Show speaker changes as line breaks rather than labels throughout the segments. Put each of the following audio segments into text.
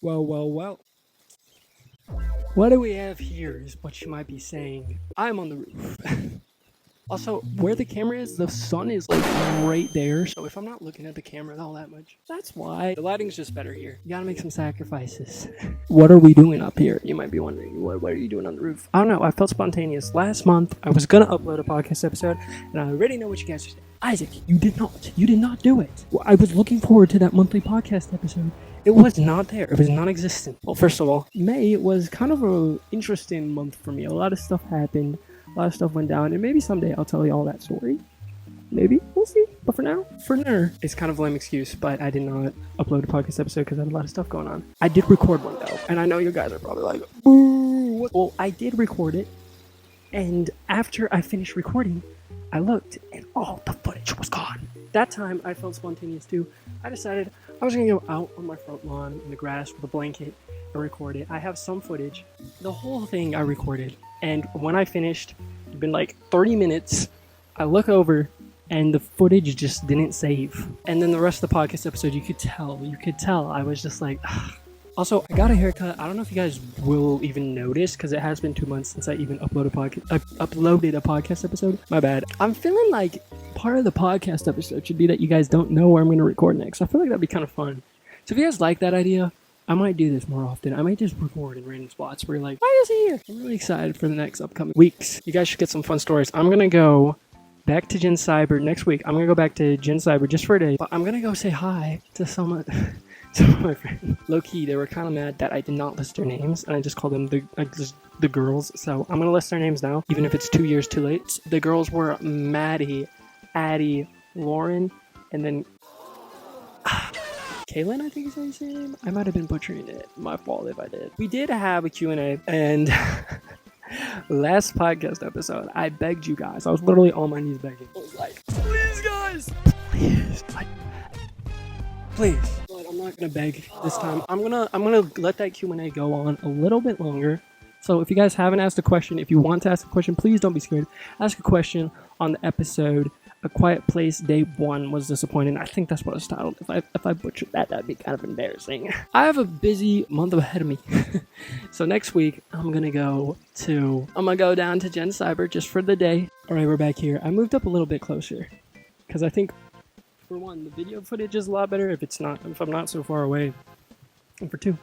Well. What do we have here is what you might be saying. I'm on the roof. Also, where the camera is, the sun is like right there. So if I'm not looking at the camera all that much, that's why. The lighting's just better here. You gotta make some sacrifices. What are we doing up here? You might be wondering, what are you doing on the roof? I don't know. I felt spontaneous. Last month, I was gonna upload a podcast episode, and I already know what you guys are saying. Isaac, you did not. You did not do it. Well, I was looking forward to that monthly podcast episode. It was not there. It was non-existent. Well, first of all, May was kind of an interesting month for me. A lot of stuff happened. A lot of stuff went down. And maybe someday I'll tell you all that story. Maybe. We'll see. But for now, it's kind of a lame excuse, but I did not upload a podcast episode because I had a lot of stuff going on. I did record one, though. And I know you guys are probably like, boo. Well, I did record it. And after I finished recording, I looked and all the footage was gone. That time, I felt spontaneous too. I decided I was going to go out on my front lawn in the grass with a blanket and record it. I have some footage. The whole thing I recorded. And when I finished, it'd been like 30 minutes. I look over and the footage just didn't save. And then the rest of the podcast episode, you could tell. I was just like, ugh. Also, I got a haircut. I don't know if you guys will even notice because it has been 2 months since I even uploaded a podcast episode. My bad. I'm feeling like part of the podcast episode should be that you guys don't know where I'm going to record next. I feel like that'd be kind of fun. So if you guys like that idea, I might do this more often. I might just record in random spots where you're like, why is he here? I'm really excited for the next upcoming weeks. You guys should get some fun stories. I'm going to go back to Gen Cyber next week. I'm going to go back to Gen Cyber just for a day. But I'm going to go say hi to some of my friends. Low-key, they were kind of mad that I did not list their names. And I just called them the girls. So I'm going to list their names now, even if it's 2 years too late. The girls were Maddie, Addie, Lauren, and then Kaylin, I think is how you say her name. I might have been butchering it. My fault if I did. We did have a Q&A, and last podcast episode, I begged you guys. I was literally on my knees begging. I was like, please, guys, please. But I'm not gonna beg this time. I'm gonna let that Q&A go on a little bit longer. So if you guys haven't asked a question, if you want to ask a question, please don't be scared. Ask a question on the episode. A Quiet Place Day 1 was disappointing. I think that's what it's titled. If I butchered that, that'd be kind of embarrassing. I have a busy month ahead of me. So next week, I'm gonna go down to Gen Cyber just for the day. Alright, we're back here. I moved up a little bit closer. Because I think, for one, the video footage is a lot better if I'm not so far away. And for two,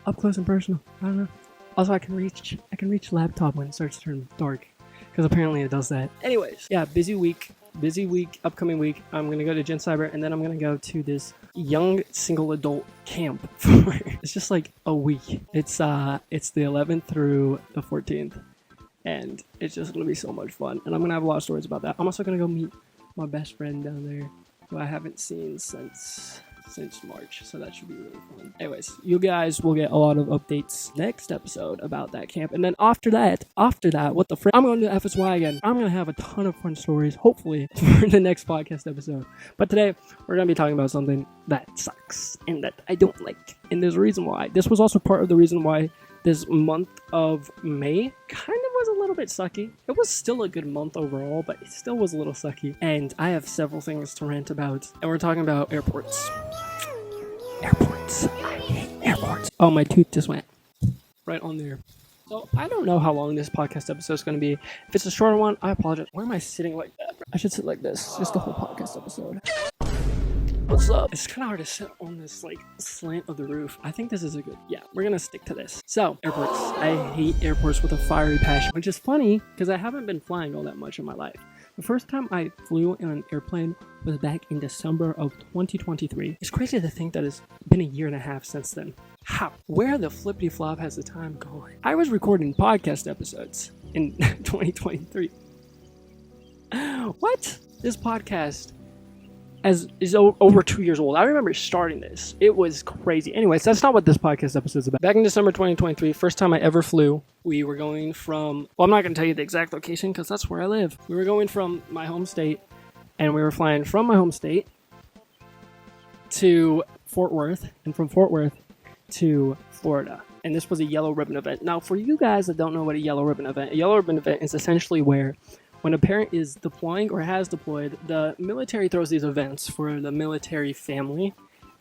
up close and personal. I don't know. Also, I can reach laptop when it starts to turn dark. Because apparently it does that. Anyways, yeah, busy week, upcoming week. I'm going to go to Gen Cyber, and then I'm going to go to this young single adult camp. It's just like a week. It's the 11th through the 14th, and it's just going to be so much fun. And I'm going to have a lot of stories about that. I'm also going to go meet my best friend down there, who I haven't seen since March, so that should be really fun. Anyways, you guys will get a lot of updates next episode about that camp, and then after that, what the frick? I'm going to FSY again. I'm going to have a ton of fun stories, hopefully, for the next podcast episode. But today, we're going to be talking about something that sucks, and that I don't like, and there's a reason why. This was also part of the reason why this month of May kind of was a little bit sucky. It was still a good month overall, but it still was a little sucky. And I have several things to rant about. And we're talking about airports. Airports. I hate airports. Oh, my tooth just went right on there. So I don't know how long this podcast episode is going to be. If it's a shorter one, I apologize. Why am I sitting like that? I should sit like this. Just the whole podcast episode. What's up? It's kind of hard to sit on this like slant of the roof. I think this is we're gonna stick to this. So, airports. I hate airports with a fiery passion, which is funny because I haven't been flying all that much in my life. The first time I flew in an airplane was back in December of 2023. It's crazy to think that it's been a year and a half since then. How? Where the flippity flop has the time gone? I was recording podcast episodes in 2023. What? This podcast is over 2 years old. I remember starting this. It was crazy. Anyways, that's not what this podcast episode is about. Back in December 2023, first time I ever flew, we were going from, well, I'm not going to tell you the exact location because that's where I live. We were going from my home state, and we were flying from my home state to Fort Worth, and from Fort Worth to Florida. And this was a yellow ribbon event. Now, for you guys that don't know what a yellow ribbon event is essentially where when a parent is deploying or has deployed, the military throws these events for the military family,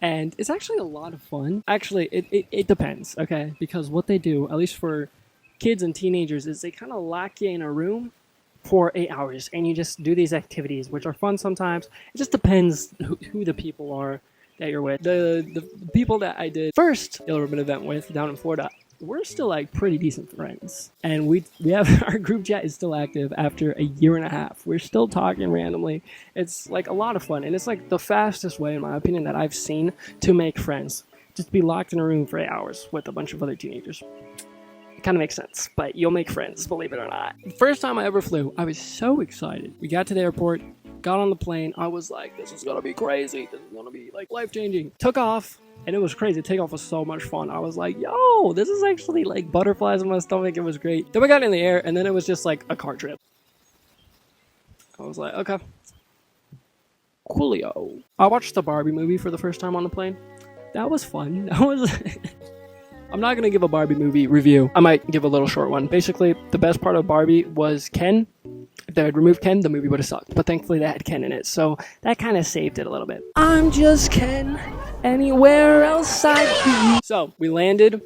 And it's actually a lot of fun. Actually, it depends, okay? Because what they do, at least for kids and teenagers, is they kind of lock you in a room for 8 hours and you just do these activities, which are fun sometimes. It just depends who the people are that you're with. The people that I did first Yellow Ribbon event with down in Florida, we're still like pretty decent friends, and we have our group chat is still active after a year and a half. We're still talking randomly. It's like a lot of fun, and it's like the fastest way, in my opinion, that I've seen to make friends. Just be locked in a room for 8 hours with a bunch of other teenagers. It kind of makes sense, but you'll make friends, believe it or not. The first time I ever flew, I was so excited. We got to the airport, got on the plane. I was like, this is gonna be crazy. This is gonna be like life-changing. Took off. And it was crazy. Takeoff was so much fun. I was like, yo, this is actually like butterflies in my stomach. It was great. Then we got in the air, and then it was just like a car trip. I was like, okay. Coolio. I watched the Barbie movie for the first time on the plane. That was fun. That was... I'm not going to give a Barbie movie review. I might give a little short one. Basically, the best part of Barbie was Ken. If they had removed Ken, the movie would have sucked. But thankfully, they had Ken in it. So that kind of saved it a little bit. I'm just Ken. Anywhere else I'd be. So we landed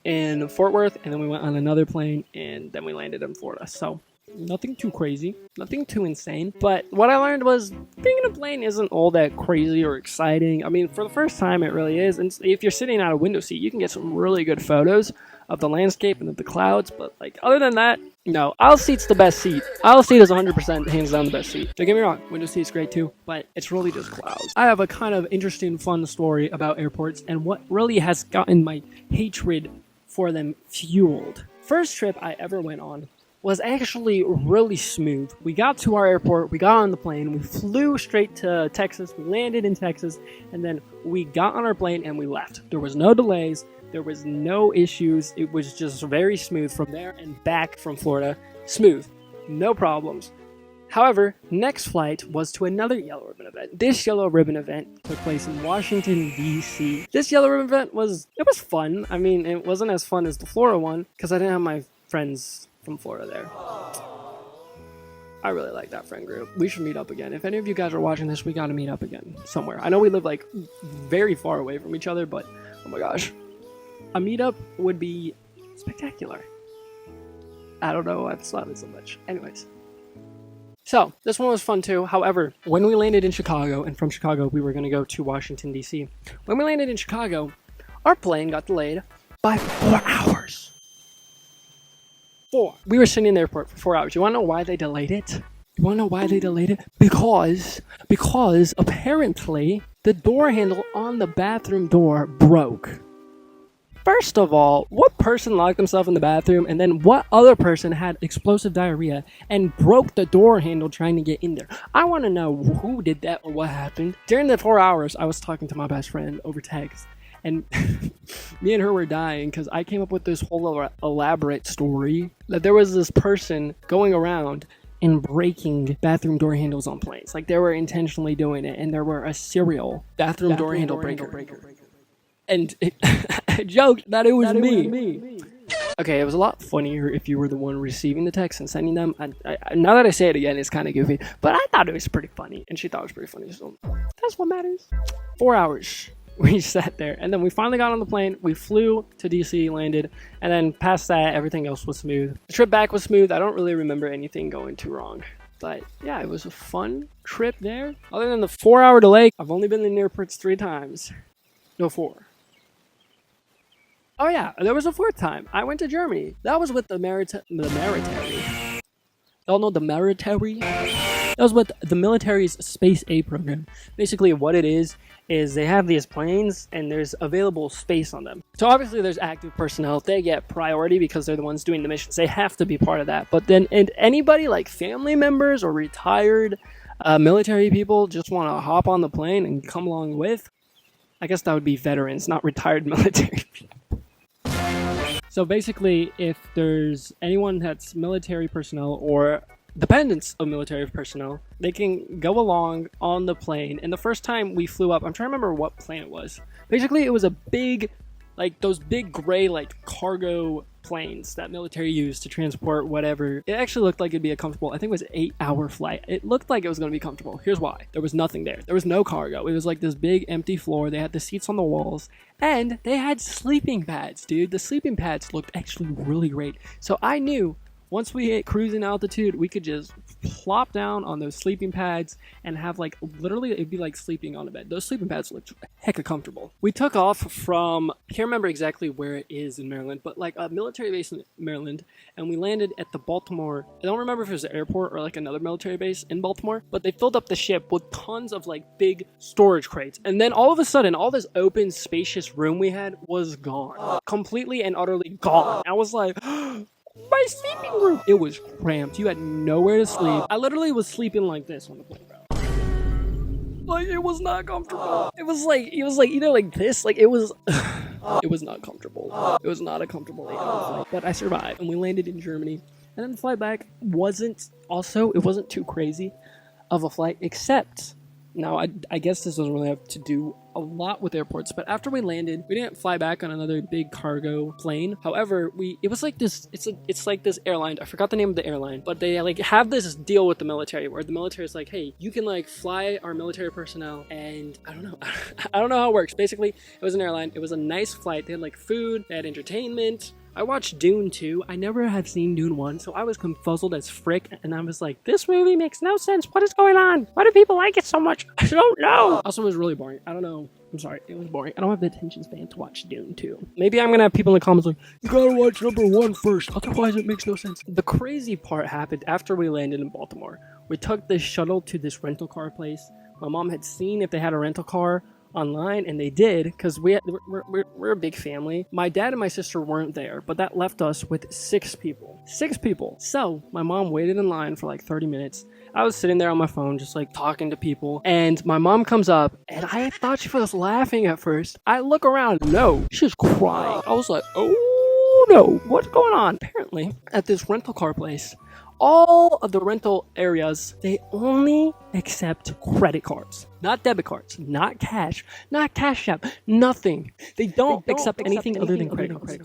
in Fort Worth, and then we went on another plane, and then we landed in Florida. So nothing too crazy, nothing too insane. But what I learned was being in a plane isn't all that crazy or exciting. I mean, for the first time, it really is. And if you're sitting at a window seat, you can get some really good photos of the landscape and of the clouds. But like, other than that, no. Aisle seat's the best seat. Aisle seat is 100% hands down the best seat. Don't get me wrong, window seat's great too, but it's really just clouds. I have a kind of interesting, fun story about airports and what really has gotten my hatred for them fueled. First trip I ever went on was actually really smooth. We got to our airport, we got on the plane, we flew straight to Texas, we landed in Texas, and then we got on our plane and we left. There was no delays, there was no issues, it was just very smooth from there and back from Florida. Smooth, no problems. However, next flight was to another Yellow Ribbon event. This Yellow Ribbon event took place in Washington, D.C. This Yellow Ribbon event was fun. I mean, it wasn't as fun as the Florida one, because I didn't have my friends from Florida there. I really like that friend group. We should meet up again. If any of you guys are watching this, we gotta meet up again somewhere. I know we live like very far away from each other, but oh my gosh. A meetup would be spectacular. I don't know why I've thought it so much. Anyways. So, this one was fun too. However, when we landed in Chicago, and from Chicago we were gonna go to Washington, D.C. When we landed in Chicago, our plane got delayed by 4 hours. We were sitting in the airport for 4 hours. You wanna know why they delayed it? Because apparently the door handle on the bathroom door broke. First of all, what person locked themselves in the bathroom, and then what other person had explosive diarrhea and broke the door handle trying to get in there? I want to know who did that or what happened. During the 4 hours, I was talking to my best friend over text, and me and her were dying because I came up with this whole elaborate story that there was this person going around and breaking bathroom door handles on planes. Like, they were intentionally doing it, and there were a serial bathroom door handle breaker. And I joked that it was me. Okay, it was a lot funnier if you were the one receiving the text and sending them. Now that I say it again, it's kind of goofy, but I thought it was pretty funny, and she thought it was pretty funny, so that's what matters. 4 hours we sat there, and then we finally got on the plane. We flew to DC, landed, and then past that, everything else was smooth. The trip back was smooth. I don't really remember anything going too wrong. But yeah, it was a fun trip there. Other than the 4-hour delay, I've only been in airports 3 times. No, 4. Oh yeah, there was a 4th time. I went to Germany. That was with the military. Y'all know the military? That was with the military's space aid program. Basically what it is they have these planes and there's available space on them. So obviously there's active personnel. They get priority because they're the ones doing the missions. They have to be part of that. But then anybody like family members or retired military people just want to hop on the plane and come along with. I guess that would be veterans, not retired military people. So basically, if there's anyone that's military personnel or dependents of military personnel, they can go along on the plane. And the first time we flew up, I'm trying to remember what plane it was. Basically, it was a big, like those big gray, like cargo planes that military used to transport whatever. It actually looked like it'd be a comfortable, I think it was an 8-hour flight. It looked like it was going to be comfortable. Here's why. There was nothing there. There was no cargo. It was like this big empty floor. They had the seats on the walls and they had sleeping pads, dude. The sleeping pads looked actually really great. So I knew once we hit cruising altitude, we could just plop down on those sleeping pads and have like literally it'd be like sleeping on a bed. Those sleeping pads looked hecka comfortable. We took off from, I can't remember exactly where it is in Maryland, but like a military base in Maryland, and we landed at the Baltimore, I don't remember if it was the airport or like another military base in Baltimore, but they filled up the ship with tons of like big storage crates. And then all of a sudden, all this open, spacious room we had was gone. Completely and utterly gone. I was like, my sleeping room. It was cramped. You had nowhere to sleep. I literally was sleeping like this on the plane, bro. Like, it was not comfortable. It was like either like this, like it was it was not comfortable. It was not a comfortable 8-hour flight, but I survived and we landed in Germany. And then the flight back wasn't too crazy of a flight, except now I guess this doesn't really have to do a lot with airports, but after we landed, we didn't fly back on another big cargo plane. However, it was like this, it's like this airline, I forgot the name of the airline, but they like have this deal with the military where the military is like, hey, you can like fly our military personnel, and I don't know I don't know how it works. Basically, it was an airline, it was a nice flight, they had like food, they had entertainment. I watched Dune 2. I never had seen Dune 1, so I was confuzzled as frick, and I was like, this movie makes no sense. What is going on? Why do people like it so much? I don't know. Also, it was really boring. I don't know. I'm sorry. It was boring. I don't have the attention span to watch Dune 2. Maybe I'm going to have people in the comments like, you gotta watch number 1 first, otherwise it makes no sense. The crazy part happened after we landed in Baltimore. We took this shuttle to this rental car place. My mom had seen if they had a rental car online, and they did, because we're a big family. My dad and my sister weren't there, but that left us with 6 people. So my mom waited in line for like 30 minutes. I was sitting there on my phone just like talking to people, and my mom comes up, and I thought she was laughing at first. I look around, no, she was crying. I was like, oh no, what's going on? Apparently at this rental car place, all of the rental areas, they only accept credit cards, not debit cards, not cash app, nothing. They don't accept anything other than credit cards.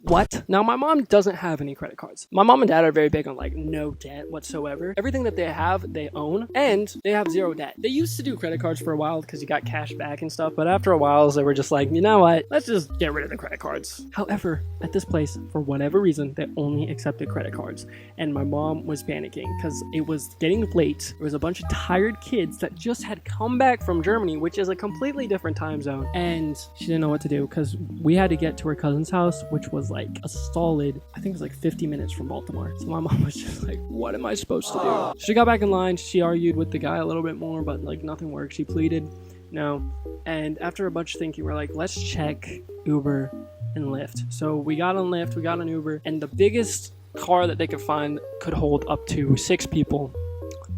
What? Now, my mom doesn't have any credit cards. My mom and dad are very big on like no debt whatsoever. Everything that they have, they own, and they have 0 debt. They used to do credit cards for a while because you got cash back and stuff, but after a while, they were just like, you know what? Let's just get rid of the credit cards. However, at this place, for whatever reason, they only accepted credit cards, and my mom was panicking because it was getting late. There was a bunch of tired kids that just had come back from Germany, which is a completely different time zone, and she didn't know what to do because we had to get to her cousin's house, which was like a solid, I think it was like 50 minutes from Baltimore. So my mom was just like, what am I supposed to do? She got back in line, she argued with the guy a little bit more, but like nothing worked. She pleaded, no. And after a bunch of thinking, we're like, let's check Uber and Lyft. So we got on Lyft, we got on Uber, and the biggest car that they could find could hold up to 6 people.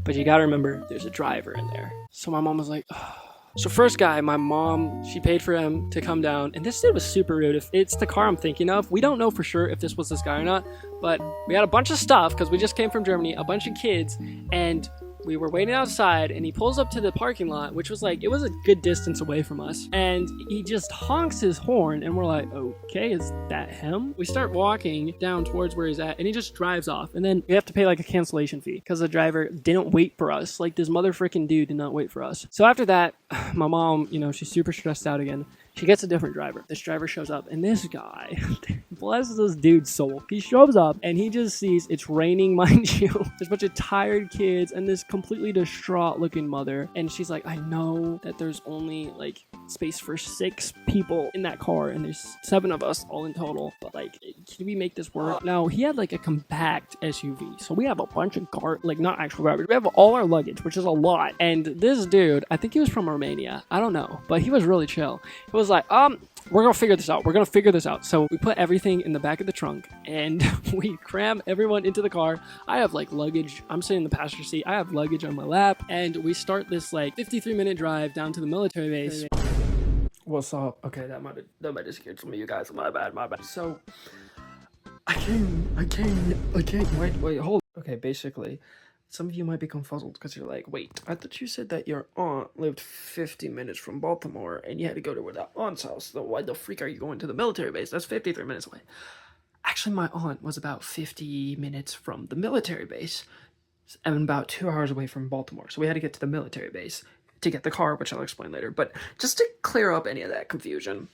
But you gotta remember, there's a driver in there. So my mom was like, ugh. So first guy, my mom, she paid for him to come down, and this dude was super rude. If it's the car I'm thinking of, we don't know for sure if this was this guy or not, but we had a bunch of stuff because we just came from Germany, a bunch of kids, and we were waiting outside, and he pulls up to the parking lot, which was like, it was a good distance away from us, and he just honks his horn, and we're like, okay, is that him? We start walking down towards where he's at, and he just drives off, and then we have to pay like a cancellation fee because the driver didn't wait for us. Like, this mother freaking dude did not wait for us. So after that, my mom, you know, she's super stressed out again. She gets a different driver. This driver shows up, and this guy, bless this dude's soul, he shows up, and he just sees it's raining, mind you. There's a bunch of tired kids and this completely distraught looking mother, and she's like, I know that there's only like space for 6 people in that car, and there's 7 of us all in total, but like, can we make this work? Now, he had like a compact SUV, so we have a bunch of like not actual garbage, we have all our luggage, which is a lot, and this dude, I think he was from Romania, I don't know, but he was really chill. He was like, we're gonna figure this out. So we put everything in the back of the trunk, and we cram everyone into the car. I have like luggage, I'm sitting in the passenger seat, I have luggage on my lap, and we start this like 53-minute drive down to the military base. What's up? Okay, that might have scared some of you guys. My bad. So I can't wait, hold. Okay, basically, some of you might be confuzzled because you're like, wait, I thought you said that your aunt lived 50 minutes from Baltimore and you had to go to her aunt's house. So why the freak are you going to the military base? That's 53 minutes away. Actually, my aunt was about 50 minutes from the military base and about 2 hours away from Baltimore. So we had to get to the military base to get the car, which I'll explain later. But just to clear up any of that confusion.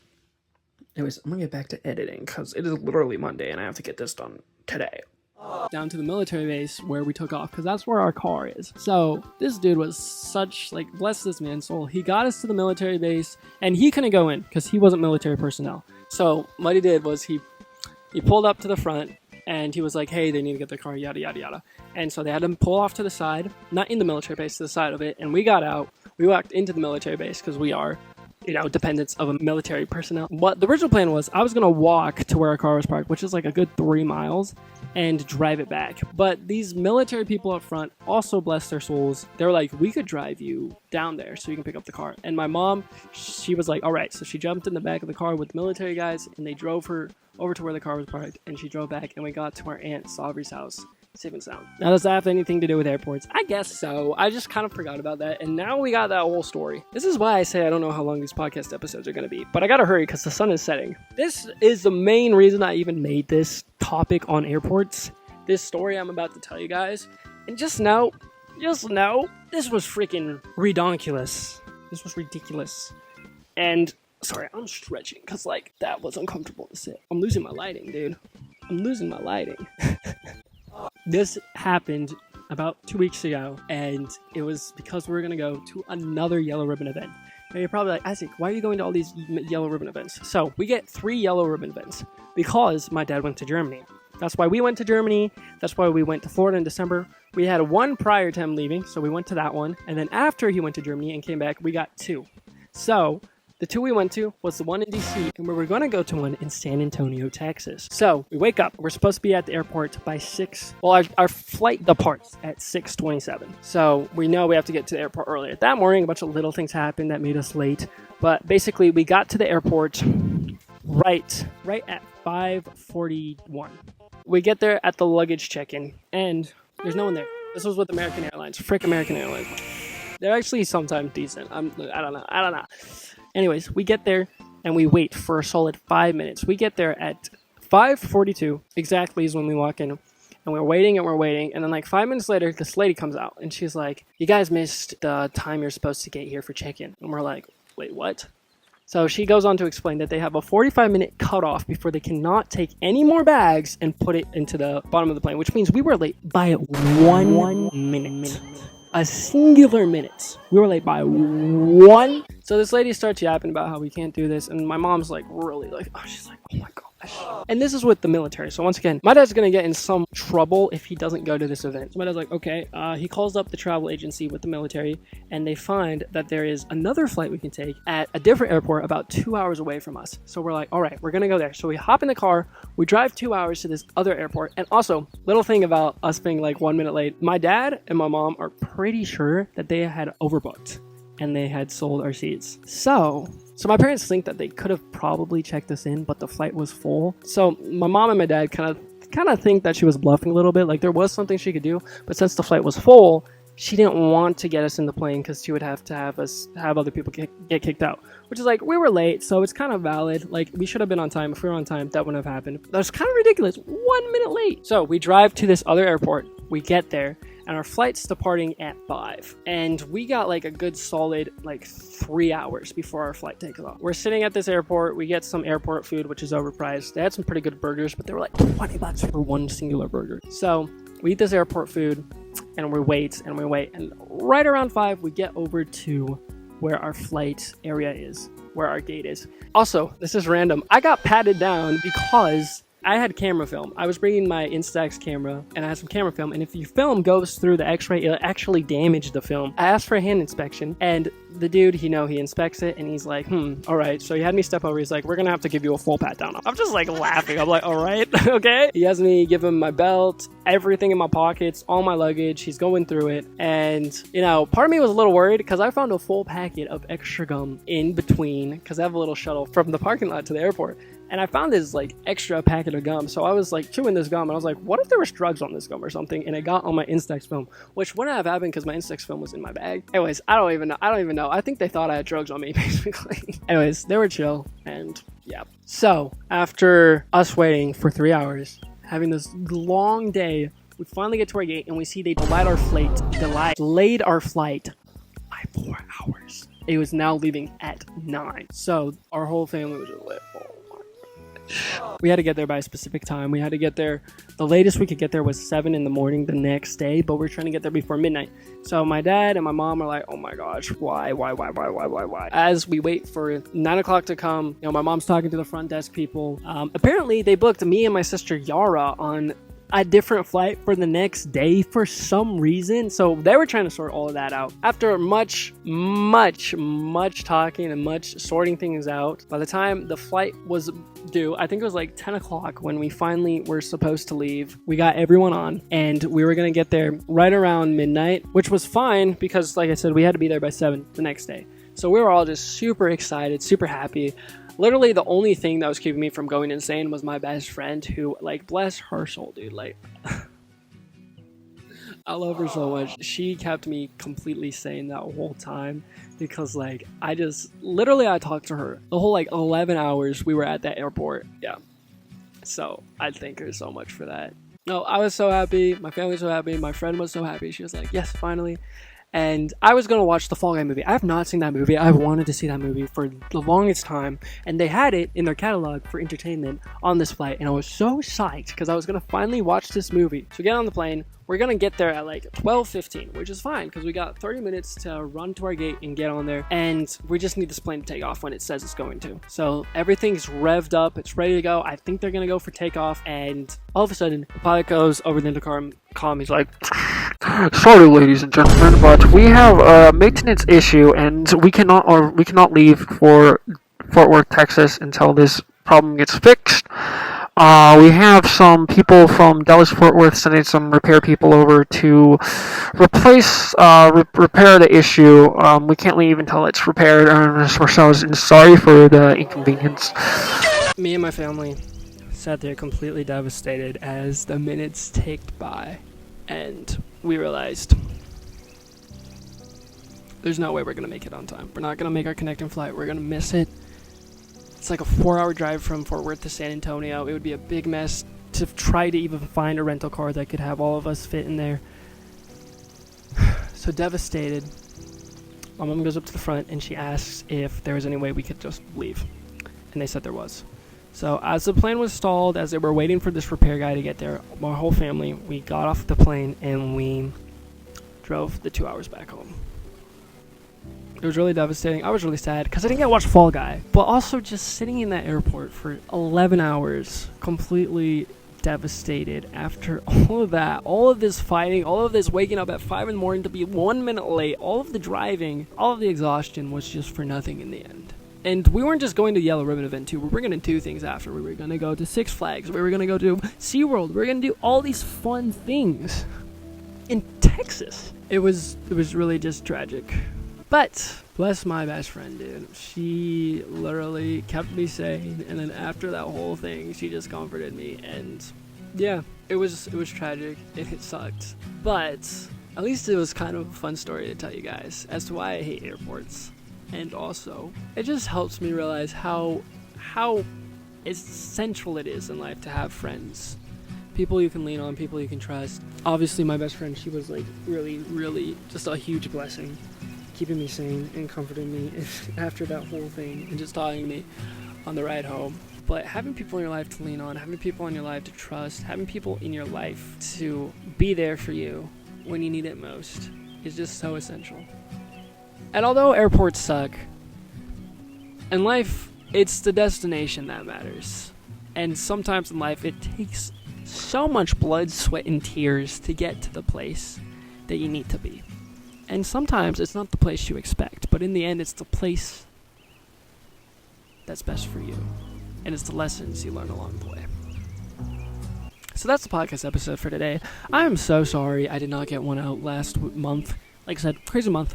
Anyways, I'm gonna get back to editing because it is literally Monday and I have to get this done today. Down to the military base where we took off because that's where our car is. So this dude was such, like, bless this man's soul. He got us to the military base and he couldn't go in because he wasn't military personnel. So what he did was he pulled up to the front and he was like, hey, they need to get their car, yada, yada, yada. And so they had to pull off to the side, not in the military base, to the side of it. And we got out. We walked into the military base because we are, dependents of a military personnel. But the original plan was I was going to walk to where our car was parked, which is like a good 3 miles, and drive it back. But these military people up front, also bless their souls, they were like, we could drive you down there so you can pick up the car. And my mom, she was like, all right. So she jumped in the back of the car with the military guys, and they drove her over to where the car was parked, and she drove back, and we got to our Aunt Savri's house. Safe and sound. Now, does that have anything to do with airports? I guess so. I just kind of forgot about that, and now we got that whole story. This is why I say I don't know how long these podcast episodes are going to be, but I gotta hurry because the sun is setting. This is the main reason I even made this topic on airports. This story I'm about to tell you guys. And just know, this was freaking redonkulous. This was ridiculous. And, sorry, I'm stretching because, like, that was uncomfortable to sit. I'm losing my lighting, dude. I'm losing my lighting. This happened about 2 weeks ago, and it was because we were going to go to another Yellow Ribbon event. And you're probably like, Isaac, why are you going to all these Yellow Ribbon events? So, we get 3 Yellow Ribbon events because my dad went to Germany. That's why we went to Germany. That's why we went to Florida in December. We had one prior to him leaving, so we went to that one. And then after he went to Germany and came back, we got 2. So, the 2 we went to was the one in DC, and we were going to go to one in San Antonio, Texas. So, we wake up. We're supposed to be at the airport by 6. Well, our flight departs at 6:27. So, we know we have to get to the airport earlier. That morning, a bunch of little things happened that made us late. But basically, we got to the airport right at 5:41. We get there at the luggage check-in, and there's no one there. This was with American Airlines. Frick American Airlines. They're actually sometimes decent. I don't know. Anyways, we get there, and we wait for a solid 5 minutes. We get there at 5:42, exactly is when we walk in. And we're waiting, and then like 5 minutes later, this lady comes out, and she's like, you guys missed the time you're supposed to get here for check-in. And we're like, wait, what? So she goes on to explain that they have a 45-minute cutoff before they cannot take any more bags and put it into the bottom of the plane, which means we were late by 1 minute. A singular minute. We were late by 1. So this lady starts yapping about how we can't do this, and my mom's like, really, like, she's like, oh my gosh. And this is with the military. So once again, my dad's gonna get in some trouble if he doesn't go to this event. So my dad's like, okay. He calls up the travel agency with the military, and they find that there is another flight we can take at a different airport about 2 hours away from us. So we're like, all right, we're gonna go there. So we hop in the car, we drive 2 hours to this other airport. And also, little thing about us being like 1 minute late, my dad and my mom are pretty sure that they had overbooked and they had sold our seats. So my parents think that they could have probably checked us in, but the flight was full. So my mom and my dad kind of think that she was bluffing a little bit. Like there was something she could do, but since the flight was full, she didn't want to get us in the plane because she would have to have other people get kicked out. Which is like, we were late, so it's kind of valid. Like, we should have been on time. If we were on time, that wouldn't have happened. That's kind of ridiculous. 1 minute late. So we drive to this other airport. We get there, and our flight's departing at 5. And we got like a good solid 3 hours before our flight takes off. We're sitting at this airport. We get some airport food, which is overpriced. They had some pretty good burgers, but they were like $20 for one singular burger. So we eat this airport food, and we wait. And right around 5, we get over to where our flight area is, where our gate is. Also, this is random. I got patted down because I had camera film. I was bringing my Instax camera, and I had some camera film, and if your film goes through the x-ray, it'll actually damage the film. I asked for a hand inspection, and the dude, he inspects it, and he's like, all right. So he had me step over. He's like, we're gonna have to give you a full pat down. I'm just like laughing. I'm like, all right, okay. He has me give him my belt, everything in my pockets, all my luggage. He's going through it, and part of me was a little worried because I found a full packet of extra gum in between, because I have a little shuttle from the parking lot to the airport. and I found this like extra packet of gum. So I was like chewing this gum, and I was like, what if there was drugs on this gum or something? And it got on my Instax film, which wouldn't have happened because my Instax film was in my bag. Anyways, I don't even know. I think they thought I had drugs on me, basically. Anyways, they were chill, and yeah. So after us waiting for 3 hours, having this long day, we finally get to our gate, and we see they delayed our flight by 4 hours. It was now leaving at 9. So our whole family was just like, oh my gosh. We had to get there by a specific time. We had to get there. The latest we could get there was 7 in the morning the next day, but we're trying to get there before midnight. So my dad and my mom are like, oh my gosh, why? As we wait for 9 o'clock to come, my mom's talking to the front desk people. Apparently they booked me and my sister Yara on a different flight for the next day for some reason. So they were trying to sort all of that out. After much talking and much sorting things out, by the time the flight was due, I think it was like 10 o'clock when we finally were supposed to leave, we got everyone on, and we were going to get there right around midnight, which was fine because, like I said, we had to be there by 7 the next day. So we were all just super excited, super happy. Literally, the only thing that was keeping me from going insane was my best friend, who, like, bless her soul, dude. Like, I love her so much. She kept me completely sane that whole time because, like, I talked to her the whole, like, 11 hours we were at that airport. Yeah. So, I thank her so much for that. No, I was so happy. My family was so happy. My friend was so happy. She was like, yes, finally. And I was going to watch the Fall Guy movie. I have not seen that movie. I've wanted to see that movie for the longest time. And they had it in their catalog for entertainment on this flight. And I was so psyched because I was going to finally watch this movie. So we get on the plane. We're going to get there at like 12:15, which is fine because we got 30 minutes to run to our gate and get on there. And we just need this plane to take off when it says it's going to. So everything's revved up. It's ready to go. I think they're going to go for takeoff. And all of a sudden, the pilot goes over the intercom. He's like, sorry, ladies and gentlemen, but we have a maintenance issue, and we cannot leave for Fort Worth, Texas, until this problem gets fixed. We have some people from Dallas Fort Worth sending some repair people over to repair the issue. We can't leave until it's repaired, and we're so sorry for the inconvenience. Me and my family sat there completely devastated as the minutes ticked by, and we realized there's no way we're going to make it on time. We're not going to make our connecting flight. We're going to miss it. It's like a 4-hour drive from Fort Worth to San Antonio. It would be a big mess to try to even find a rental car that could have all of us fit in there. So devastated, my mom goes up to the front and she asks if there was any way we could just leave. And they said there was. So as the plane was stalled, as they were waiting for this repair guy to get there, my whole family, we got off the plane and we drove the 2 hours back home. It was really devastating. I was really sad because I didn't get to watch Fall Guy, but also just sitting in that airport for 11 hours, completely devastated after all of that, all of this fighting, all of this waking up at 5 in the morning to be 1 minute late, all of the driving, all of the exhaustion was just for nothing in the end. And we weren't just going to Yellow Ribbon event too. We were going to do things after. We were going to go to Six Flags. We were going to go to SeaWorld. We were going to do all these fun things in Texas. It was really just tragic. But bless my best friend, dude. She literally kept me sane. And then after that whole thing, she just comforted me. And yeah, it was tragic. It sucked. But at least it was kind of a fun story to tell you guys as to why I hate airports. And also, it just helps me realize how essential it is in life to have friends. People you can lean on, people you can trust. Obviously, my best friend, she was like really, really just a huge blessing, keeping me sane and comforting me after that whole thing and just talking to me on the ride home. But having people in your life to lean on, having people in your life to trust, having people in your life to be there for you when you need it most is just so essential. And although airports suck, in life, it's the destination that matters. And sometimes in life, it takes so much blood, sweat, and tears to get to the place that you need to be. And sometimes it's not the place you expect, but in the end, it's the place that's best for you. And it's the lessons you learn along the way. So that's the podcast episode for today. I am so sorry I did not get one out last month. Like I said, crazy month.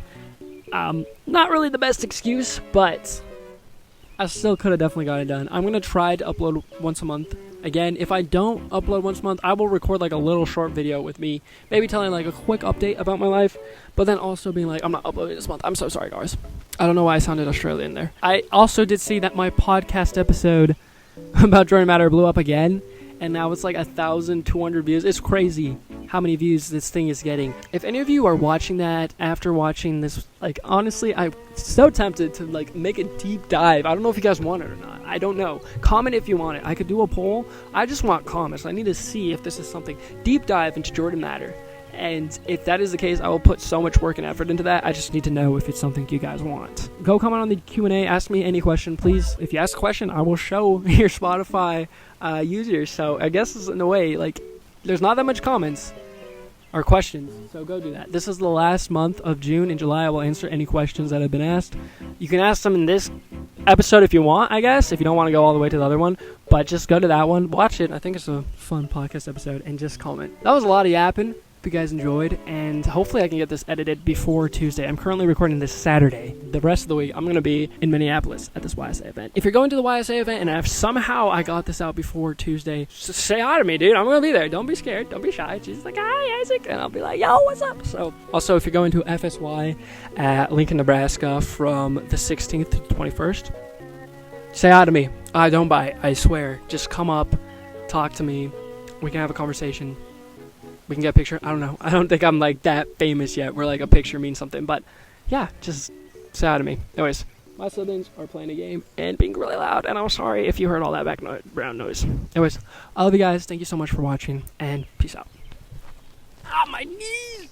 Not really the best excuse, but I still could have definitely got it done. I'm going to try to upload once a month. Again, if I don't upload once a month, I will record like a little short video with me, maybe telling like a quick update about my life, but then also being like, I'm not uploading this month. I'm so sorry, guys. I don't know why I sounded Australian there. I also did see that my podcast episode about Jordan Matter blew up again, and now it's like 1,200 views. It's crazy how many views this thing is getting. If any of you are watching that after watching this, like, honestly, I'm so tempted to like make a deep dive. I don't know if you guys want it or not. I don't know. Comment if you want it. I could do a poll. I just want comments. I need to see if this is something. Deep dive into Jordan Matter. And if that is the case, I will put so much work and effort into that. I just need to know if it's something you guys want. Go comment on the Q&A. Ask me any question, please. If you ask a question, I will show your Spotify users. So I guess in a way, like, there's not that much comments or questions. So go do that. This is the last month of June. In July, I will answer any questions that have been asked. You can ask them in this episode if you want, I guess, if you don't want to go all the way to the other one. But just go to that one. Watch it. I think it's a fun podcast episode. And just comment. That was a lot of yapping. You guys enjoyed, and hopefully I can get this edited before Tuesday. I'm currently recording this Saturday. The rest of the week I'm going to be in Minneapolis at this YSA event. If you're going to the YSA event and if somehow I got this out before Tuesday, say hi to me, dude. I'm going to be there. Don't be scared. Don't be shy. She's like, hi, Isaac. And I'll be like, yo, what's up? So also, if you're going to FSY at Lincoln, Nebraska from the 16th to 21st, say hi to me. Don't bite. I swear. Just come up, talk to me. We can have a conversation. We can get a picture. I don't know. I don't think I'm like that famous yet where like a picture means something. But yeah, just say hi to me. Anyways, my siblings are playing a game and being really loud. And I'm sorry if you heard all that background noise. Anyways, I love you guys. Thank you so much for watching. And peace out. Ah, my knees!